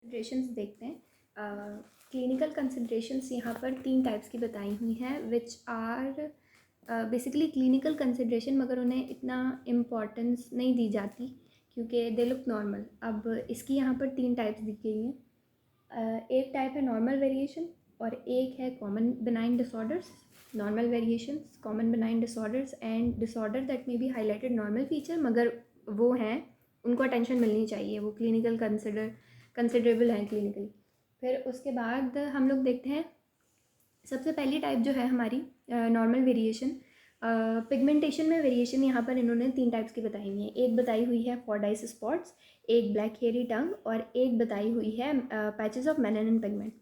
Considerations देखते हैं। Clinical considerations यहाँ पर 3 टाइप्स की बताई हुई हैं which are basically clinical consideration, मगर उन्हें इतना इम्पॉर्टेंस नहीं दी जाती क्योंकि दे लुक नॉर्मल। अब इसकी यहाँ पर 3 टाइप्स दी गई हैं। एक टाइप है नॉर्मल वेरिएशन और एक है common benign disorders. Normal variations, common benign disorders and disorder that may be highlighted normal feature, मगर वो हैं, उनको अटेंशन मिलनी चाहिए, वो क्लिनिकल कंसिडरेबल हैं क्लिनिकली। फिर उसके बाद हम लोग देखते हैं सबसे पहली टाइप जो है हमारी नॉर्मल वेरिएशन। पिगमेंटेशन में वेरिएशन यहाँ पर इन्होंने 3 टाइप्स की बताई हुई है। एक बताई हुई है फॉरडाइस स्पॉट्स, एक ब्लैक हेयरी टंग और एक बताई हुई है patches of melanin pigment.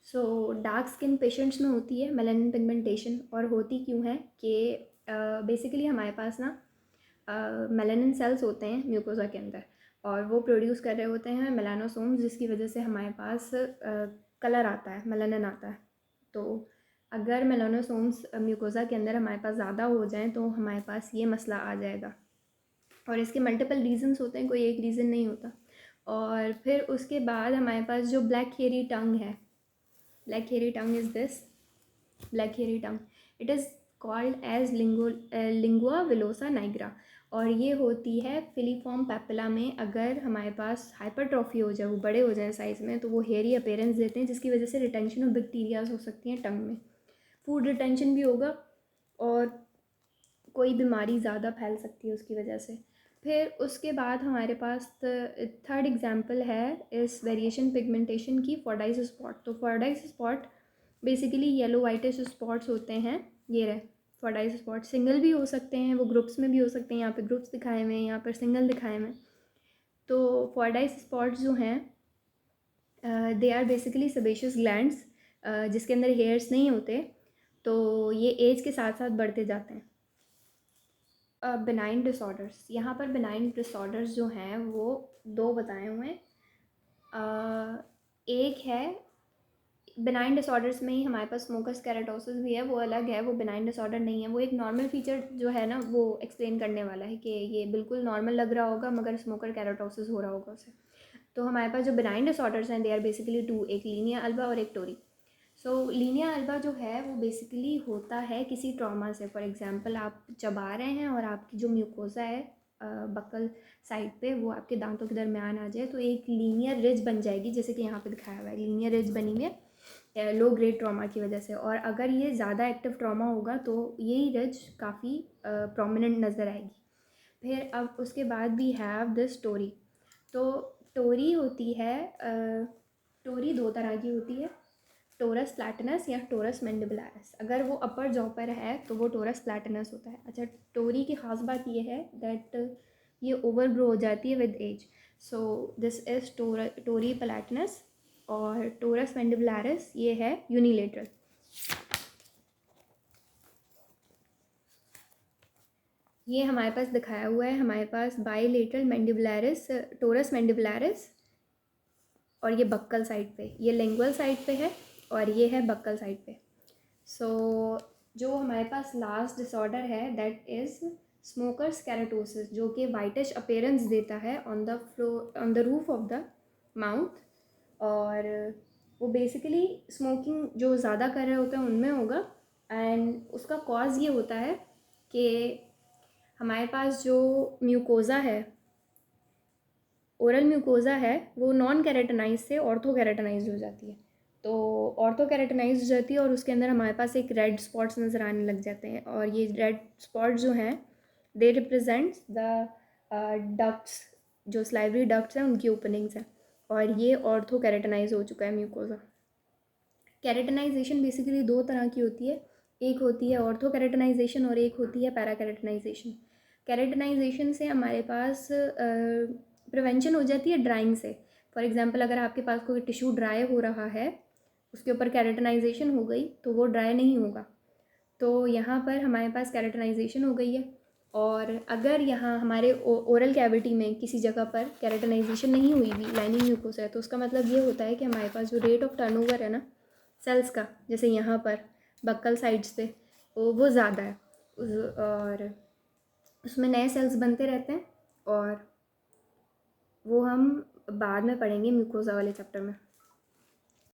So dark skin patients में होती है मेलानिन पिगमेंटेशन, और होती क्यों है कि बेसिकली हमारे पास ना मेलानिन सेल्स होते हैं म्यूकोसा के अंदर, और वो प्रोड्यूस कर रहे होते हैं मेलानोसोम्स, जिसकी वजह से हमारे पास कलर आता है, मेलानिन आता है। तो अगर मेलानोसोम्स म्यूकोसा के अंदर हमारे पास ज़्यादा हो जाएं तो हमारे पास ये मसला आ जाएगा, और इसके मल्टीपल रीजंस होते हैं, कोई एक रीज़न नहीं होता। और फिर उसके बाद हमारे पास जो ब्लैक हेयरी टंग है, black hairy tongue is this black hairy tongue, it is called as lingua villosa nigra, और ये होती है फिलीफॉर्म पेपिला में। अगर हमारे पास हाइपरट्रॉफी हो जाए, वो बड़े हो जाए साइज़ में, तो वो हेयरी अपीयरेंस देते हैं, जिसकी वजह से रिटेंशन ऑफ बैक्टीरियाज हो सकती हैं टंग में, फूड रिटेंशन भी होगा और कोई बीमारी ज़्यादा फैल सकती है उसकी वजह से। फिर उसके बाद हमारे पास थर्ड एग्जांपल है इस वेरिएशन पिगमेंटेशन की, फॉरडाइस स्पॉट। तो Fordyce spot basically yellow whitish spots होते हैं। ये रहे फॉरडाइस स्पॉट, सिंगल भी हो सकते हैं, वो ग्रुप्स में भी हो सकते हैं। यहाँ पे ग्रुप्स दिखाए हुए हैं, यहाँ पर सिंगल दिखाए हुए हैं। तो फॉरडाइस स्पॉट्स जो हैं they are basically sebaceous glands, जिसके अंदर हेयर्स नहीं होते, तो ये एज के साथ साथ बढ़ते जाते हैं। बिनाइन डिसऑर्डर्स, यहाँ पर बिनाइन डिसऑर्डर्स जो हैं वो 2 बताए हुए हैं। एक है बिनाइन डिसऑर्डर्स में ही हमारे पास स्मोकर्स कैराटोसिस भी है, वो अलग है, वो बिनाइन डिसऑर्डर नहीं है। वो एक नॉर्मल फीचर जो है ना, वो एक्सप्लेन करने वाला है कि ये बिल्कुल नॉर्मल लग रहा होगा मगर स्मोकर कैराटोसिस हो रहा होगा उसे। तो हमारे पास जो बिनाइन डिसऑर्डर्स हैं दे आर बेसिकली 2, एक लीनिया अल्बा और एक टोरी। सो लीनिया अल्बा जो है वो बेसिकली होता है किसी ट्रॉमा से। फॉर एग्जांपल आप चबा रहे हैं और आपकी जो म्यूकोसा है बक्कल साइड पे, वो आपके दांतों के दरमियान आ जाए, तो एक लीनियर रिज बन जाएगी, जैसे कि यहाँ पे दिखाया हुआ है, लीनियर रिज बनी हुई है लो ग्रेड ट्रॉमा की वजह से। और अगर ये ज़्यादा एक्टिव ट्रॉमा होगा तो यही रिज काफ़ी प्रोमिनेंट नज़र आएगी। फिर अब उसके बाद वी हैव दिस टोरी। तो टोरी होती है, टोरी 2 तरह की होती है, टोरस प्लैटिनस या टोरस मैंडिबुलरिस। अगर वो अपर जॉ पर है तो वो टोरस प्लैटिनस होता है। अच्छा, टोरी की ख़ास बात ये है दैट ये ओवर ग्रो हो जाती है with age. So this is tori palatinus, और टोरस मैंडिबुलरिस ये है यूनिलेटरल। ये हमारे पास दिखाया हुआ है, हमारे पास बाइलेटरल मैंडिबुलरिस, टोरस मैंडिबुलरिस, और ये बक्कल साइड पे, ये लिंगुअल साइड पे है और ये है बक्कल साइड पे। सो जो हमारे पास लास्ट डिसऑर्डर है दैट इज़ स्मोकर्स कैराटोसिस, जो कि वाइटिश अपीयरेंस देता है on the roof of the mouth, और वो बेसिकली स्मोकिंग जो ज़्यादा कर रहे होते हैं उनमें होगा। एंड उसका कॉज ये होता है कि हमारे पास जो म्यूकोज़ा है, ओरल म्यूकोज़ा है, वो नॉन कैरेटनाइज से ऑर्थो कैरेटनाइज हो जाती है। तो ऑर्थो कैरेटनाइज हो जाती है और उसके अंदर हमारे पास एक रेड स्पॉट्स नज़र आने लग जाते हैं, और ये रेड स्पॉट जो हैं दे रिप्रेजेंट्स द डक्ट्स, जो स्लाइवरी डक्ट्स हैं उनकी ओपनिंग्स हैं, और ये ऑर्थो कैरेटनाइज हो चुका है म्यूकोज़ा। कैरेटनाइजेशन बेसिकली 2 तरह की होती है, एक होती है ऑर्थो कैरेटनाइजेशन और एक होती है पैरा कैरेटनाइजेशन। कैरेटनाइजेशन से हमारे पास प्रिवेंशन हो जाती है ड्राइंग से। फॉर एग्जांपल अगर आपके पास कोई टिश्यू ड्राई हो रहा है, उसके ऊपर कैरेटनाइजेशन हो गई तो वो ड्राई नहीं होगा। तो यहाँ पर हमारे पास कैरेटनाइजेशन हो गई है, और अगर यहाँ हमारे ओरल कैविटी में किसी जगह पर कैरेटनाइजेशन नहीं हुई हुई, लाइनिंग म्यूकोसा है, तो उसका मतलब ये होता है कि हमारे पास जो रेट ऑफ टर्नओवर है ना सेल्स का, जैसे यहाँ पर बक्कल साइड्स पे, वो ज़्यादा है, और उसमें नए सेल्स बनते रहते हैं, और वो हम बाद में पढ़ेंगे म्यूकोज़ा वाले चैप्टर में।